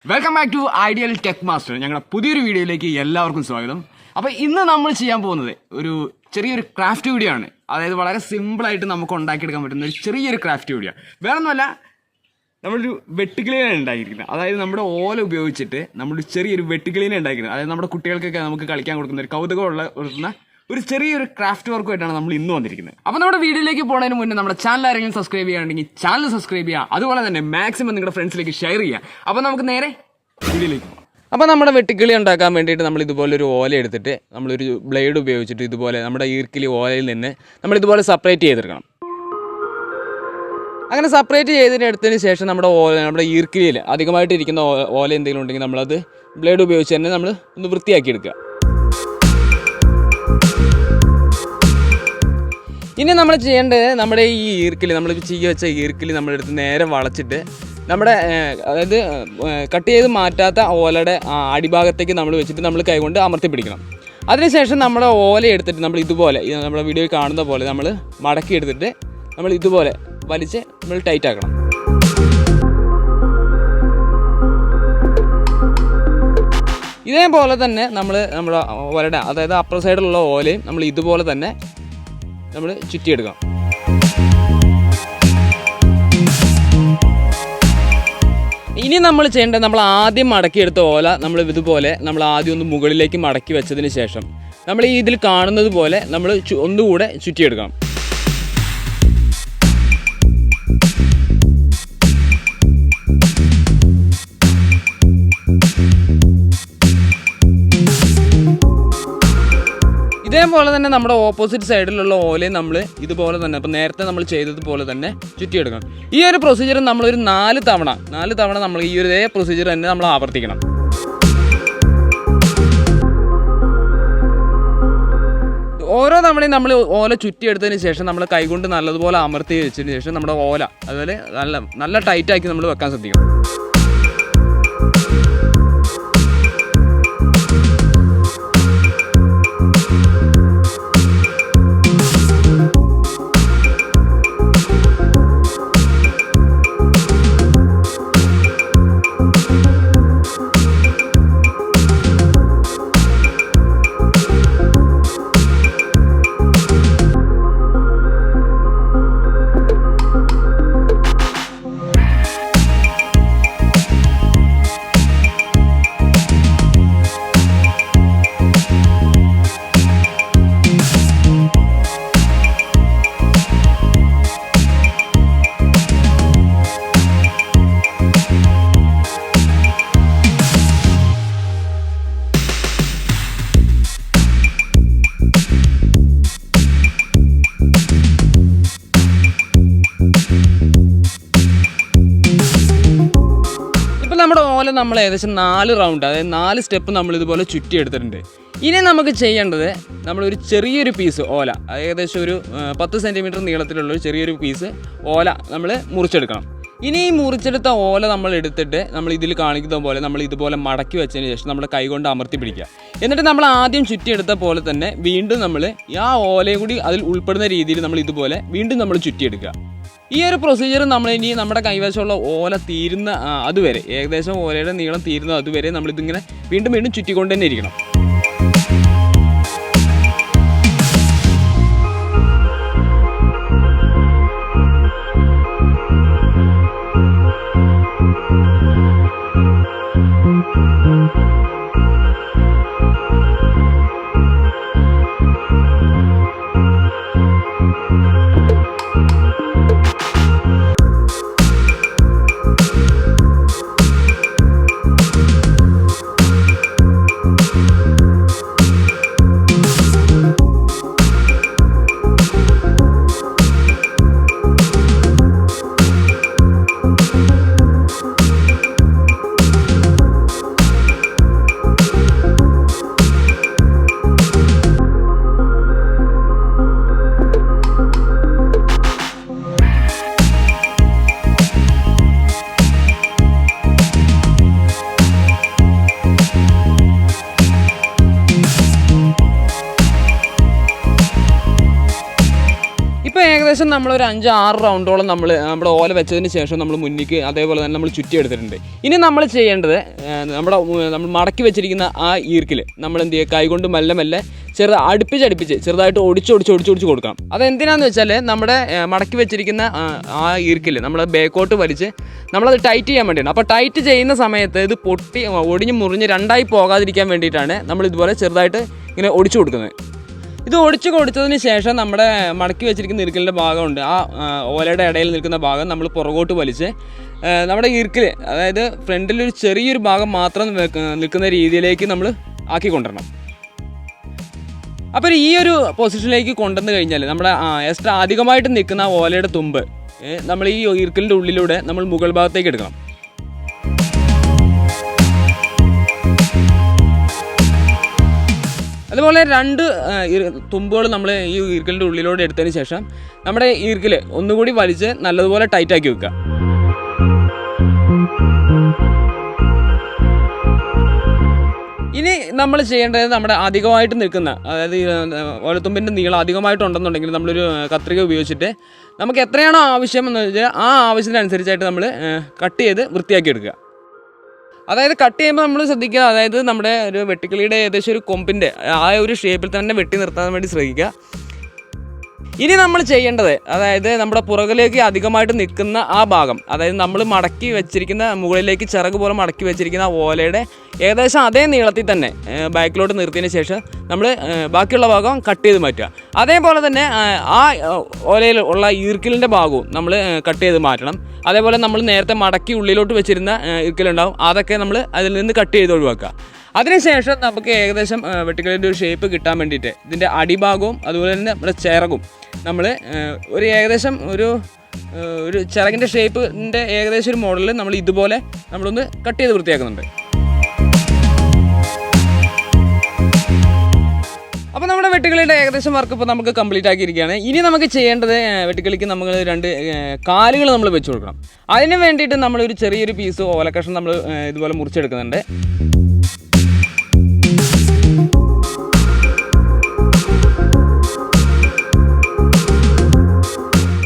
Welcome back to Ideal Tech Master. ഞങ്ങളുടെ പുതിയൊരു വീഡിയോയിലേക്ക് എല്ലാവർക്കും സ്വാഗതം. അപ്പോൾ ഇന്ന് നമ്മൾ ചെയ്യാൻ പോകുന്നത് ഒരു ചെറിയൊരു ക്രാഫ്റ്റ് വീഡിയോ ആണ്. അതായത് വളരെ സിമ്പിളായിട്ട് നമുക്ക് ഉണ്ടാക്കിയെടുക്കാൻ പറ്റുന്ന ഒരു ചെറിയൊരു ക്രാഫ്റ്റ് വീഡിയോ. വേറെ ഒന്നുമല്ല, നമ്മളൊരു വെട്ടുക്കിളിനെ ഉണ്ടാക്കിയിരിക്കുന്നത്. അതായത് നമ്മുടെ ഓല ഉപയോഗിച്ചിട്ട് നമ്മളൊരു ചെറിയൊരു വെട്ടുക്കിളിനെ ഉണ്ടാക്കിയിരുന്നത്. അതായത് നമ്മുടെ കുട്ടികൾക്കൊക്കെ നമുക്ക് കളിക്കാൻ കൊടുക്കുന്ന ഒരു കൗതുകമുള്ള ഒരു ചെറിയൊരു ക്രാഫ്റ്റ് വർക്കുമായിട്ടാണ് നമ്മൾ ഇന്ന് വന്നിരിക്കുന്നത്. അപ്പോൾ നമ്മുടെ വീഡിയോയിലേക്ക് പോകുന്നതിന് മുന്നേ നമ്മുടെ ചാനൽ ആരെങ്കിലും സബ്സ്ക്രൈബ് ചെയ്യുകയാണെങ്കിൽ ചാനൽ സബ്സ്ക്രൈബ് ചെയ്യുക. അതുപോലെ തന്നെ മാക്സിമം നിങ്ങളുടെ ഫ്രണ്ട്സിലേക്ക് ഷെയർ ചെയ്യുക. അപ്പോൾ നമുക്ക് നേരെ വീഡിയോയിലേക്ക് പോകാം. അപ്പോൾ നമ്മുടെ വെട്ടുക്കിളി ഉണ്ടാക്കാൻ വേണ്ടിയിട്ട് നമ്മൾ ഇതുപോലൊരു ഓല എടുത്തിട്ട് നമ്മളൊരു ബ്ലേഡ് ഉപയോഗിച്ചിട്ട് ഇതുപോലെ നമ്മുടെ ഈർക്കിലി ഓലയിൽ നിന്ന് നമ്മളിതുപോലെ സെപ്പറേറ്റ് ചെയ്തെടുക്കണം. അങ്ങനെ സെപ്പറേറ്റ് ചെയ്തെടുത്തതിന് ശേഷം നമ്മുടെ ഈർക്കിലിയിൽ അധികമായിട്ട് ഇരിക്കുന്ന ഓല എന്തെങ്കിലും ഉണ്ടെങ്കിൽ നമ്മളത് ബ്ലേഡ് ഉപയോഗിച്ച് തന്നെ നമ്മൾ ഒന്ന് വൃത്തിയാക്കി എടുക്കുക. ഇനി നമ്മൾ ചെയ്യേണ്ടത് നമ്മുടെ ഈ ഈർക്കിലി നമ്മൾ ചീകി വെച്ച ഈർക്കിലി നമ്മളെടുത്ത് നേരെ വളച്ചിട്ട് നമ്മുടെ അതായത് കട്ട് ചെയ്ത് മാറ്റാത്ത ഓലയുടെ അടിഭാഗത്തേക്ക് നമ്മൾ വെച്ചിട്ട് നമ്മൾ കൈകൊണ്ട് അമർത്തി പിടിക്കണം. അതിനുശേഷം നമ്മുടെ ഓല എടുത്തിട്ട് നമ്മൾ ഇതുപോലെ നമ്മുടെ വീഡിയോയിൽ കാണുന്ന പോലെ നമ്മൾ മടക്കി എടുത്തിട്ട് നമ്മൾ ഇതുപോലെ വലിച്ച് നമ്മൾ ടൈറ്റ് ആക്കണം. ഇതേപോലെ തന്നെ നമ്മുടെ ഓലയുടെ അതായത് അപ്പർ സൈഡിലുള്ള ഓലയും നമ്മൾ ഇതുപോലെ തന്നെ നമ്മൾ ചുറ്റിയെടുക്കാം. ഇനി നമ്മൾ ചെയ്യേണ്ടത് നമ്മൾ ആദ്യം മടക്കിയെടുത്ത ഓല നമ്മൾ ഇതുപോലെ നമ്മൾ ആദ്യം ഒന്ന് മുകളിലേക്ക് മടക്കി വെച്ചതിന് ശേഷം നമ്മൾ ഈ ഇതിൽ കാണുന്നത് പോലെ നമ്മൾ ഒന്നുകൂടെ ചുറ്റിയെടുക്കണം. ഇതേപോലെ തന്നെ നമ്മുടെ ഓപ്പോസിറ്റ് സൈഡിലുള്ള ഓലയും നമ്മൾ ഇതുപോലെ തന്നെ അപ്പോൾ നേരത്തെ നമ്മൾ ചെയ്തതുപോലെ തന്നെ ചുറ്റിയെടുക്കണം. ഈ ഒരു പ്രൊസീജിയർ നമ്മളൊരു 4 തവണ നമ്മൾ ഈ ഒരു ഇതേ പ്രൊസീജിയർ തന്നെ നമ്മൾ ആവർത്തിക്കണം. ഓരോ തവണയും നമ്മൾ ഓല ചുറ്റിയെടുത്തതിന് ശേഷം നമ്മൾ കൈകൊണ്ട് നല്ലതുപോലെ അമർത്തി വെച്ചതിന് ശേഷം നമ്മുടെ ഓല അതുപോലെ നല്ല ടൈറ്റാക്കി നമ്മൾ വെക്കാൻ ശ്രദ്ധിക്കണം. നമ്മുടെ ഓല നമ്മൾ ഏകദേശം 4 റൗണ്ട് അതായത് 4 സ്റ്റെപ്പ് നമ്മൾ ഇതുപോലെ ചുറ്റിയെടുത്തിട്ടുണ്ട്. ഇനി നമുക്ക് ചെയ്യേണ്ടത് നമ്മളൊരു ചെറിയൊരു പീസ് ഓല ഏകദേശം ഒരു 10 സെൻറ്റിമീറ്റർ നീളത്തിലുള്ളൊരു ചെറിയൊരു പീസ് ഓല നമ്മൾ മുറിച്ചെടുക്കണം. ഇനി ഈ മുറിച്ചെടുത്ത ഓല നമ്മൾ എടുത്തിട്ട് നമ്മൾ ഇതിൽ കാണിക്കുന്ന പോലെ നമ്മൾ ഇതുപോലെ മടക്കി വെച്ചതിന് ശേഷം നമ്മുടെ കൈ കൊണ്ട് അമർത്തി പിടിക്കുക. എന്നിട്ട് നമ്മൾ ആദ്യം ചുറ്റിയെടുത്ത പോലെ തന്നെ വീണ്ടും നമ്മൾ ആ ഓലയും കൂടി അതിൽ ഉൾപ്പെടുന്ന രീതിയിൽ നമ്മൾ ഇതുപോലെ വീണ്ടും നമ്മൾ ചുറ്റിയെടുക്കുക. ഈ ഒരു പ്രൊസീജിയർ നമ്മൾ ഇനി നമ്മുടെ കൈവശമുള്ള ഓല തീരുന്ന അതുവരെ ഏകദേശം ഓലയുടെ നീളം തീരുന്ന അതുവരെ നമ്മളിതിങ്ങനെ വീണ്ടും ചുറ്റിക്കൊണ്ട് തന്നെ ഇരിക്കണം. ഏകദേശം നമ്മളൊരു 5-6 റൗണ്ടോളം നമ്മുടെ ഓല വെച്ചതിന് ശേഷം നമ്മൾ മുന്നിലേക്ക് അതേപോലെ തന്നെ നമ്മൾ ചുറ്റിയെടുത്തിട്ടുണ്ട്. ഇനി നമ്മൾ ചെയ്യേണ്ടത് നമ്മൾ മടക്കി വെച്ചിരിക്കുന്ന ആ ഈർക്കിൽ നമ്മൾ എന്ത് ചെയ്യുക, കൈകൊണ്ട് മെല്ലെ മെല്ലെ അടുപ്പിച്ച് ചെറുതായിട്ട് ഒടിച്ച് കൊടുക്കണം. അതെന്തിനാന്ന് വെച്ചാൽ നമ്മുടെ മടക്കി വെച്ചിരിക്കുന്ന ആ ഈർക്കിൽ നമ്മൾ ബേക്കോട്ട് വലിച്ച് നമ്മളത് ടൈറ്റ് ചെയ്യാൻ വേണ്ടിയാണ്. അപ്പോൾ ടൈറ്റ് ചെയ്യുന്ന സമയത്ത് ഇത് ഒടിഞ്ഞ് മുറിഞ്ഞ് രണ്ടായി പോകാതിരിക്കാൻ വേണ്ടിയിട്ടാണ് നമ്മൾ ഇതുപോലെ ചെറുതായിട്ട് ഇങ്ങനെ ഒടിച്ചു കൊടുക്കുന്നത്. ഇത് ഒടിച്ച് കൊടുത്തതിന് ശേഷം നമ്മുടെ മടക്കി വെച്ചിരിക്കുന്ന ഈർക്കലിൻ്റെ ഭാഗമുണ്ട്, ആ ഓലയുടെ ഇടയിൽ നിൽക്കുന്ന ഭാഗം നമ്മൾ പുറകോട്ട് വലിച്ച് നമ്മുടെ ഈർക്കിൽ, അതായത് ഫ്രണ്ടിലൊരു ചെറിയൊരു ഭാഗം മാത്രം നിൽക്കുന്ന രീതിയിലേക്ക് നമ്മൾ ആക്കി കൊണ്ടുവരണം. അപ്പോൾ ഈ ഒരു പൊസിഷനിലേക്ക് കൊണ്ടുവന്ന് കഴിഞ്ഞാൽ നമ്മുടെ എക്സ്ട്രാ അധികമായിട്ട് നിൽക്കുന്ന ഓലയുടെ തുമ്പ് നമ്മൾ ഈ ഈർക്കലിൻ്റെ ഉള്ളിലൂടെ നമ്മൾ മുകൾ ഭാഗത്തേക്ക് എടുക്കണം. അതുപോലെ 2 തുമ്പുകൾ നമ്മൾ ഈ ഈർക്കലിൻ്റെ ഉള്ളിലൂടെ എടുത്തതിന് ശേഷം നമ്മുടെ ഈർക്കിൽ ഒന്നുകൂടി വലിച്ച് നല്ലതുപോലെ ടൈറ്റാക്കി വെക്കുക. ഇനി നമ്മൾ ചെയ്യേണ്ടത് നമ്മുടെ അധികമായിട്ട് നിൽക്കുന്ന, അതായത് ഓലത്തുമ്പിൻ്റെ നീളം അധികമായിട്ടുണ്ടെന്നുണ്ടെങ്കിൽ നമ്മളൊരു കത്രിക ഉപയോഗിച്ചിട്ട് നമുക്ക് എത്രയാണോ ആവശ്യം എന്ന് വെച്ചാൽ ആ ആവശ്യത്തിനനുസരിച്ചായിട്ട് നമ്മൾ കട്ട് ചെയ്ത് വൃത്തിയാക്കി എടുക്കുക. അതായത് കട്ട് ചെയ്യുമ്പോൾ നമ്മൾ ശ്രദ്ധിക്കുക, അതായത് നമ്മുടെ ഒരു വെട്ടുക്കിളിയുടെ ഏകദേശം ഒരു കൊമ്പിൻ്റെ ആ ഒരു ഷേപ്പിൽ തന്നെ വെട്ടി നിർത്താൻ വേണ്ടി ശ്രമിക്കുക. ഇനി നമ്മൾ ചെയ്യേണ്ടത്, അതായത് നമ്മുടെ പുറകിലേക്ക് അധികമായിട്ട് നിൽക്കുന്ന ആ ഭാഗം, അതായത് നമ്മൾ മടക്കി വെച്ചിരിക്കുന്ന മുകളിലേക്ക് ചിറക് പോലെ മടക്കി വെച്ചിരിക്കുന്ന ഓലയുടെ ഏകദേശം അതേ നീളത്തിൽ തന്നെ ബാക്കിലോട്ട് നിർത്തിയതിന് ശേഷം നമ്മൾ ബാക്കിയുള്ള ഭാഗം കട്ട് ചെയ്ത് മാറ്റുക. അതേപോലെ തന്നെ ആ ഓലയിൽ ഉള്ള ഈർക്കിലിൻ്റെ ഭാഗവും നമ്മൾ കട്ട് ചെയ്ത് മാറ്റണം. അതേപോലെ നമ്മൾ നേരത്തെ മടക്കി ഉള്ളിലോട്ട് വെച്ചിരുന്ന ഈർക്കിലുണ്ടാവും, അതൊക്കെ നമ്മൾ അതിൽ നിന്ന് കട്ട് ചെയ്ത് ഒഴിവാക്കുക. അതിനുശേഷം നമുക്ക് ഏകദേശം വെട്ടുക്കിളിൻ്റെ ഒരു ഷേപ്പ് കിട്ടാൻ വേണ്ടിയിട്ട് ഇതിൻ്റെ അടിഭാഗവും അതുപോലെ തന്നെ നമ്മുടെ ചിറകും നമ്മൾ ഒരു ഏകദേശം ഒരു ചിറകിൻ്റെ ഷേപ്പിൻ്റെ ഏകദേശം ഒരു മോഡലിൽ നമ്മൾ ഇതുപോലെ നമ്മളൊന്ന് കട്ട് ചെയ്ത് വൃത്തിയാക്കുന്നുണ്ട്. അപ്പോൾ നമ്മുടെ വെട്ടുക്കിളിയുടെ ഏകദേശം വർക്ക് ഇപ്പോൾ നമുക്ക് കംപ്ലീറ്റ് ആക്കിയിരിക്കുകയാണ്. ഇനി നമുക്ക് ചെയ്യേണ്ടത് വെട്ടുക്കിളിക്ക് നമ്മൾ 2 കാലുകൾ നമ്മൾ വെച്ച് കൊടുക്കണം. അതിന് വേണ്ടിയിട്ട് നമ്മളൊരു ചെറിയൊരു പീസ് ഓലക്കഷ്ണം നമ്മൾ ഇതുപോലെ മുറിച്ചെടുക്കുന്നുണ്ട്.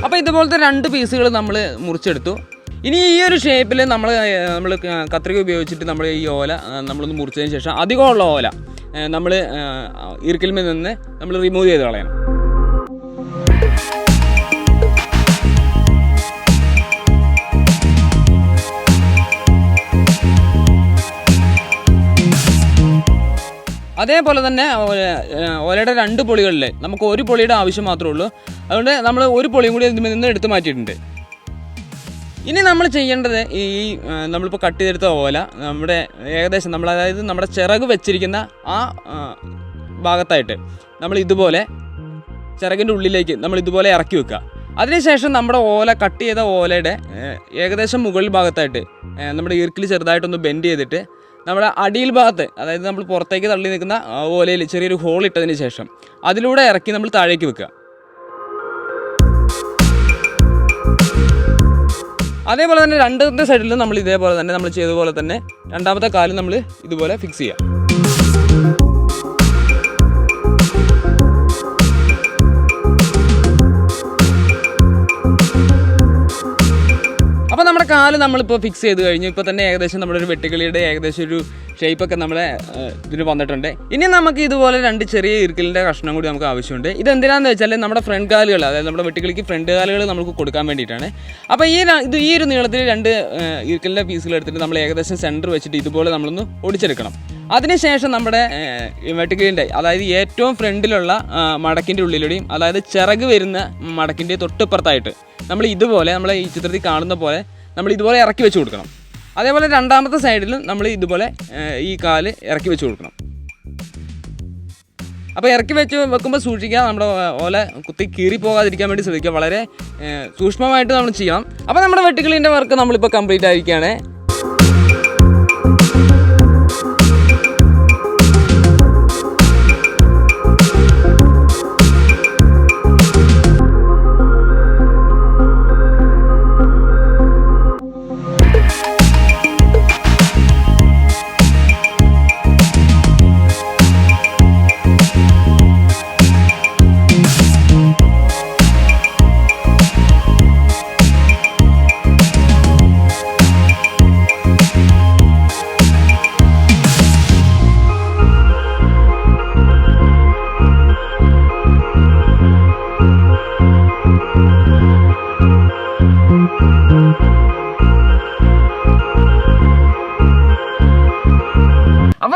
അപ്പോൾ ഇതുപോലത്തെ 2 പീസുകൾ നമ്മൾ മുറിച്ചെടുത്തു. ഇനി ഈ ഒരു ഷേപ്പിൽ നമ്മൾ കത്രിക ഉപയോഗിച്ചിട്ട് നമ്മൾ ഈ ഓല നമ്മളൊന്ന് മുറിച്ചതിന് ശേഷം അധികമുള്ള ഓല നമ്മൾ ഈർക്കിൽ നിന്ന് നമ്മൾ റിമൂവ് ചെയ്ത് കളയണം. അതേപോലെ തന്നെ ഓലയുടെ 2 പൊളികളിൽ നമുക്ക് ഒരു പൊളിയുടെ ആവശ്യം മാത്രമേ ഉള്ളൂ. അതുകൊണ്ട് നമ്മൾ ഒരു പൊളിയും കൂടി ഇതിൽ നിന്ന് എടുത്ത് മാറ്റിയിട്ടുണ്ട്. ഇനി നമ്മൾ ചെയ്യേണ്ടത് നമ്മളിപ്പോൾ കട്ട് ചെയ്തെടുത്ത ഓല നമ്മുടെ ഏകദേശം അതായത് നമ്മുടെ ചിറക് വെച്ചിരിക്കുന്ന ആ ഭാഗത്തായിട്ട് നമ്മൾ ഇതുപോലെ ചിറകിൻ്റെ ഉള്ളിലേക്ക് നമ്മൾ ഇതുപോലെ ഇറക്കി വെക്കുക. അതിനുശേഷം നമ്മുടെ കട്ട് ചെയ്ത ഓലയുടെ ഏകദേശം മുകളിൽ ഭാഗത്തായിട്ട് നമ്മുടെ ഈർക്കിൽ ചെറുതായിട്ടൊന്ന് ബെൻഡ് ചെയ്തിട്ട് നമ്മുടെ അടിയിൽ ഭാഗത്ത്, അതായത് നമ്മൾ പുറത്തേക്ക് തള്ളി നിൽക്കുന്ന ഓലയിൽ ചെറിയൊരു ഹോൾ ഇട്ടതിന് ശേഷം അതിലൂടെ ഇറക്കി നമ്മൾ താഴേക്ക് വെക്കുക. അതേപോലെ തന്നെ 2 സൈഡിലും നമ്മൾ ഇതേപോലെ തന്നെ നമ്മൾ ചെയ്തതുപോലെ തന്നെ 2ാമത്തെ കാലും നമ്മൾ ഇതുപോലെ ഫിക്സ് ചെയ്യുക. അപ്പോൾ നമ്മുടെ കാല് നമ്മളിപ്പോൾ ഫിക്സ് ചെയ്ത് കഴിഞ്ഞു. ഇപ്പോൾ തന്നെ ഏകദേശം നമ്മുടെ ഒരു വെട്ടുക്കിളിയുടെ ഏകദേശം ഒരു ഷേപ്പൊക്കെ നമ്മളെ ഇതിന് വന്നിട്ടുണ്ട്. ഇനി നമുക്ക് ഇതുപോലെ 2 ചെറിയ ഈർക്കിലിൻ്റെ കഷ്ണം കൂടി നമുക്ക് ആവശ്യമുണ്ട്. ഇതെന്തിനാന്ന് വെച്ചാൽ നമ്മുടെ ഫ്രണ്ട് കാലുകൾ, അതായത് നമ്മുടെ വെട്ടുക്കിളിക്ക് ഫ്രണ്ട് കാലുകൾ നമുക്ക് കൊടുക്കാൻ വേണ്ടിയിട്ടാണ്. അപ്പോൾ ഈ ഒരു നീളത്തിൽ 2 ഈർക്കിലിൻ്റെ പീസുകൾ എടുത്തിട്ട് നമ്മൾ ഏകദേശം സെൻറ്റർ വെച്ചിട്ട് ഇതുപോലെ നമ്മളൊന്ന് ഒടിച്ചെടുക്കണം. അതിനുശേഷം നമ്മുടെ വെട്ടുക്കിളിൻ്റെ, അതായത് ഏറ്റവും ഫ്രണ്ടിലുള്ള മടക്കിൻ്റെ ഉള്ളിലൂടെയും, അതായത് ചിറക് വരുന്ന മടക്കിൻ്റെ തൊട്ടിപ്പുറത്തായിട്ട് നമ്മൾ ഇതുപോലെ നമ്മളെ ഈ ചിത്രത്തിൽ കാണുന്ന പോലെ നമ്മൾ ഇതുപോലെ ഇറക്കി വെച്ച് കൊടുക്കണം. അതേപോലെ 2ാമത്തെ സൈഡിൽ നമ്മൾ ഇതുപോലെ ഈ കാല് ഇറക്കി വെച്ച് കൊടുക്കണം. അപ്പോൾ ഇറക്കി വെക്കുമ്പോൾ സൂക്ഷിക്കുക, നമ്മുടെ ഓല കുത്തി കീറി പോകാതിരിക്കാൻ വേണ്ടി ശ്രദ്ധിക്കുക. വളരെ സൂക്ഷ്മമായിട്ട് നമ്മൾ ചെയ്യണം. അപ്പോൾ നമ്മുടെ വെട്ടുക്കിളിൻ്റെ വർക്ക് നമ്മളിപ്പോൾ കംപ്ലീറ്റ് ആയിരിക്കുകയാണ്.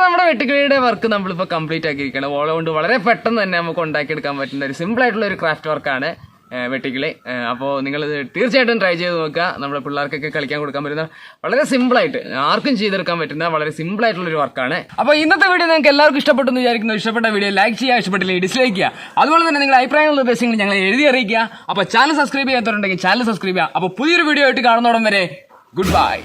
നമ്മുടെ വെട്ടുക്കിളിയുടെ വർക്ക് നമ്മളിപ്പോൾ കംപ്ലീറ്റ് ആക്കിയിരിക്കുകയാണ്. ഓല കൊണ്ട് വളരെ പെട്ടെന്ന് തന്നെ നമുക്ക് ഉണ്ടാക്കിയെടുക്കാൻ പറ്റുന്ന ഒരു സിമ്പിൾ ആയിട്ടുള്ള ഒരു ക്രാഫ്റ്റ് വർക്കാണ് വെട്ടുക്കിളി. അപ്പോൾ നിങ്ങളിത് തീർച്ചയായിട്ടും ട്രൈ ചെയ്ത് നോക്കുക. നമ്മുടെ പിള്ളേർക്കൊക്കെ കളിക്കാൻ കൊടുക്കാൻ പറ്റുന്ന വളരെ സിമ്പിളായിട്ട് ആർക്കും ചെയ്തെടുക്കാൻ പറ്റുന്ന വളരെ സിമ്പിൾ ആയിട്ടുള്ള ഒരു വർക്കാണ്. അപ്പോൾ ഇന്നത്തെ വീഡിയോ നിങ്ങൾക്ക് എല്ലാവർക്കും ഇഷ്ടപ്പെട്ടെന്ന് വിചാരിക്കുന്നു. ഇഷ്ടപ്പെട്ട വീഡിയോ ലൈക്ക് ചെയ്യുക, ഇഷ്ടപ്പെട്ടില്ലെങ്കിൽ ഡിസ്ലൈക്ക് ചെയ്യുക. അതുപോലെ തന്നെ നിങ്ങളുടെ അഭിപ്രായങ്ങളും നിർദ്ദേശങ്ങളും ഞങ്ങളെ എഴുതി അറിയിക്കുക. അപ്പോൾ ചാനൽ സബ്സ്ക്രൈബ് ചെയ്യാത്തവരുണ്ടെങ്കിൽ ചാനൽ സബ്സ്ക്രൈബ് ചെയ്യുക. അപ്പോൾ പുതിയൊരു വീഡിയോ ആയിട്ട് കാണുന്നോടം വരെ ഗുഡ് ബൈ.